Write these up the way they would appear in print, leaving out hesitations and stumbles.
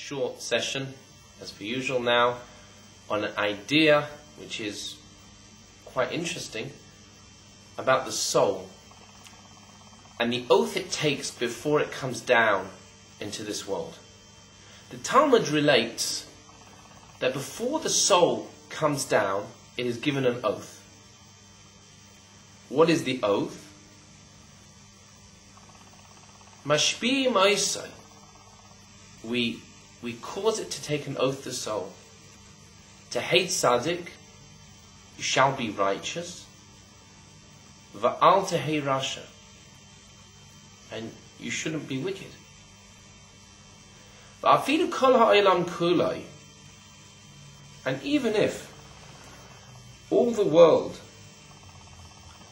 short session, as per usual now, on an idea which is quite interesting about the soul and the oath it takes before it comes down into this world. The Talmud relates that before the soul comes down, it is given an oath. What is the oath? Mashpi Maisai. We cause it to take an oath, the soul. To hate tzaddik, you shall be righteous. Va'al tehei rasha. And you shouldn't be wicked. Va'afilu kol ha'olam kulai. And even if all the world,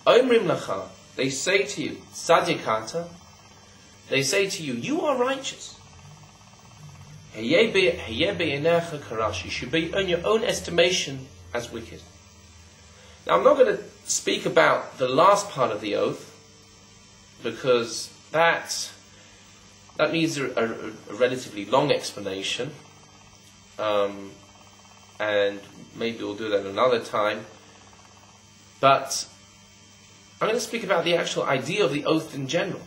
omrim lacha, they say to you, tzaddikata, they say to you, you are righteous. You should be in your own estimation as wicked. Now I'm not going to speak about the last part of the oath, because that needs a relatively long explanation, and maybe we'll do that another time. But I'm going to speak about the actual idea of the oath in general.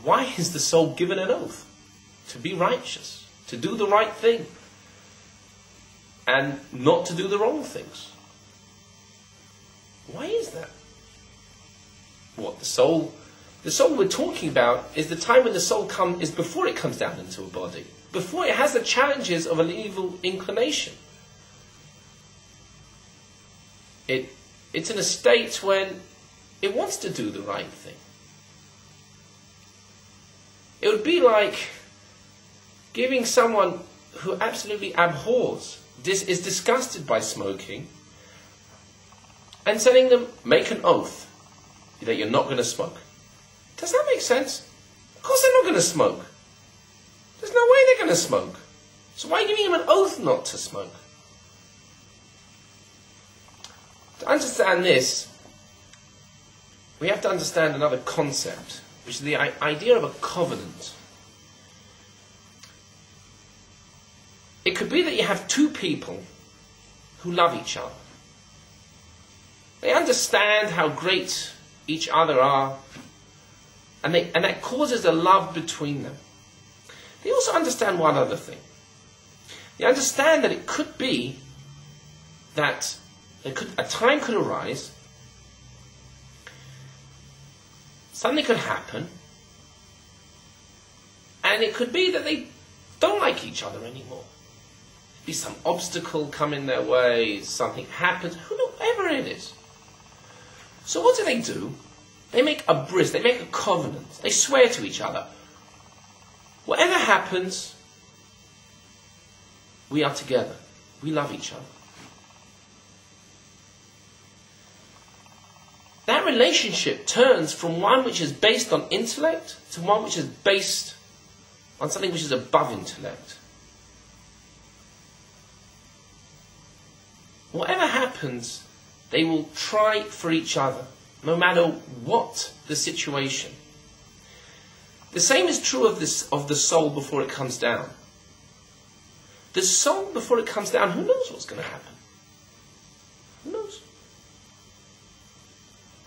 Why is the soul given an oath? To be righteous, to do the right thing, and not to do the wrong things. Why is that? What, the soul we're talking about is the time when the soul is before it comes down into a body, before it has the challenges of an evil inclination. It's in a state when it wants to do the right thing. It would be like giving someone who absolutely abhors, is disgusted by smoking, and telling them, make an oath that you're not going to smoke. Does that make sense? Of course they're not going to smoke. There's no way they're going to smoke. So why are you giving them an oath not to smoke? To understand this, we have to understand another concept, which is the idea of a covenant. It could be that you have two people who love each other. They understand how great each other are, and that causes a love between them. They also understand one other thing. They understand that it could be that a time could arise, something could happen, and it could be that they don't like each other anymore. Be some obstacle come in their way, something happens, whoever it is. So what do? They make a bris, they make a covenant, they swear to each other. Whatever happens, we are together. We love each other. That relationship turns from one which is based on intellect to one which is based on something which is above intellect. Whatever happens, they will try for each other, no matter what the situation. The same is true of the soul before it comes down. The soul before it comes down, who knows what's going to happen? Who knows?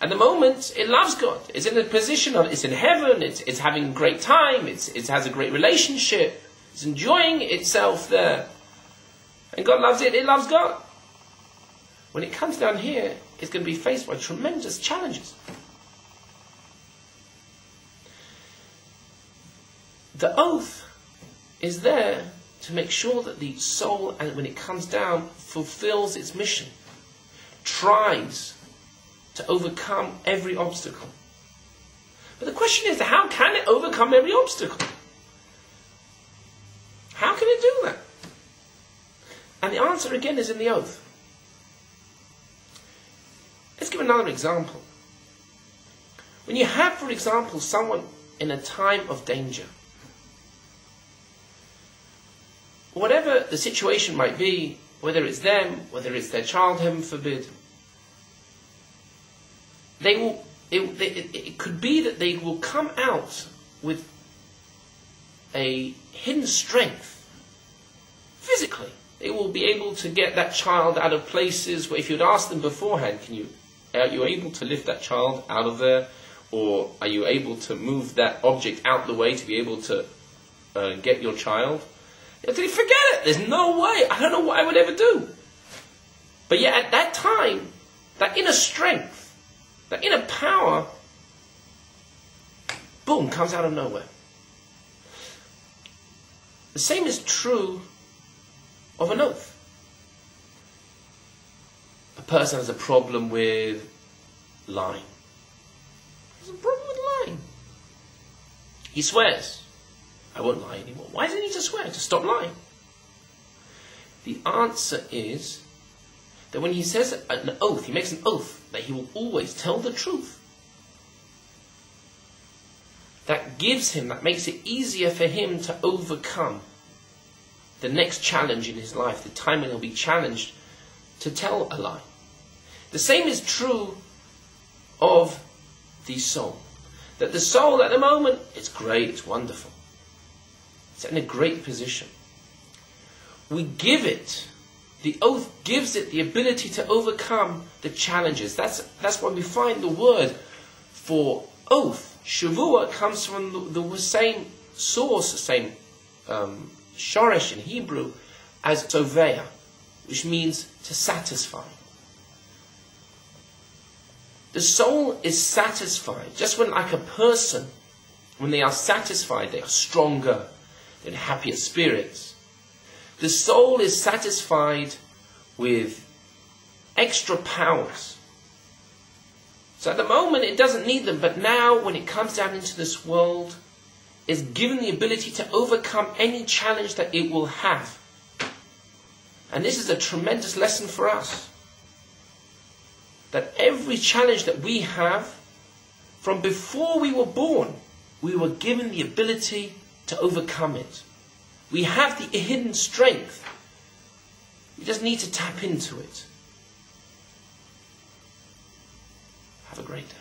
At the moment, it loves God. It's in a position of, it's in heaven, it's having a great time, it has a great relationship, it's enjoying itself there. And God loves it loves God. When it comes down here, it's going to be faced by tremendous challenges. The oath is there to make sure that the soul, and when it comes down, fulfills its mission, tries to overcome every obstacle. But the question is, how can it overcome every obstacle? How can it do that? And the answer again is in the oath. Let's give another example. When you have, for example, someone in a time of danger, whatever the situation might be, whether it's them, whether it's their child, heaven forbid, it could be that they will come out with a hidden strength physically. They will be able to get that child out of places where if you'd asked them beforehand, are you able to lift that child out of there? Or are you able to move that object out the way to be able to get your child? They forget it. There's no way. I don't know what I would ever do. But yet at that time, that inner strength, that inner power, boom, comes out of nowhere. The same is true of an oath. A person has a problem with lying. There's a problem with lying. He swears, I won't lie anymore. Why does he need to swear? To stop lying. The answer is that when he says an oath, he makes an oath that he will always tell the truth. That makes it easier for him to overcome the next challenge in his life, the time when he'll be challenged to tell a lie. The same is true of the soul. That the soul at the moment, it's great, it's wonderful. It's in a great position. We give it, the oath gives it the ability to overcome the challenges. That's why we find the word for oath, shavua, comes from the same source, the same shoresh in Hebrew as soveya, which means to satisfy. The soul is satisfied. Just when, like a person, when they are satisfied, they are stronger, they're in happier spirits. The soul is satisfied with extra powers. So at the moment it doesn't need them, but now when it comes down into this world, it's given the ability to overcome any challenge that it will have. And this is a tremendous lesson for us. That every challenge that we have, from before we were born, we were given the ability to overcome it. We have the hidden strength. We just need to tap into it. Have a great day.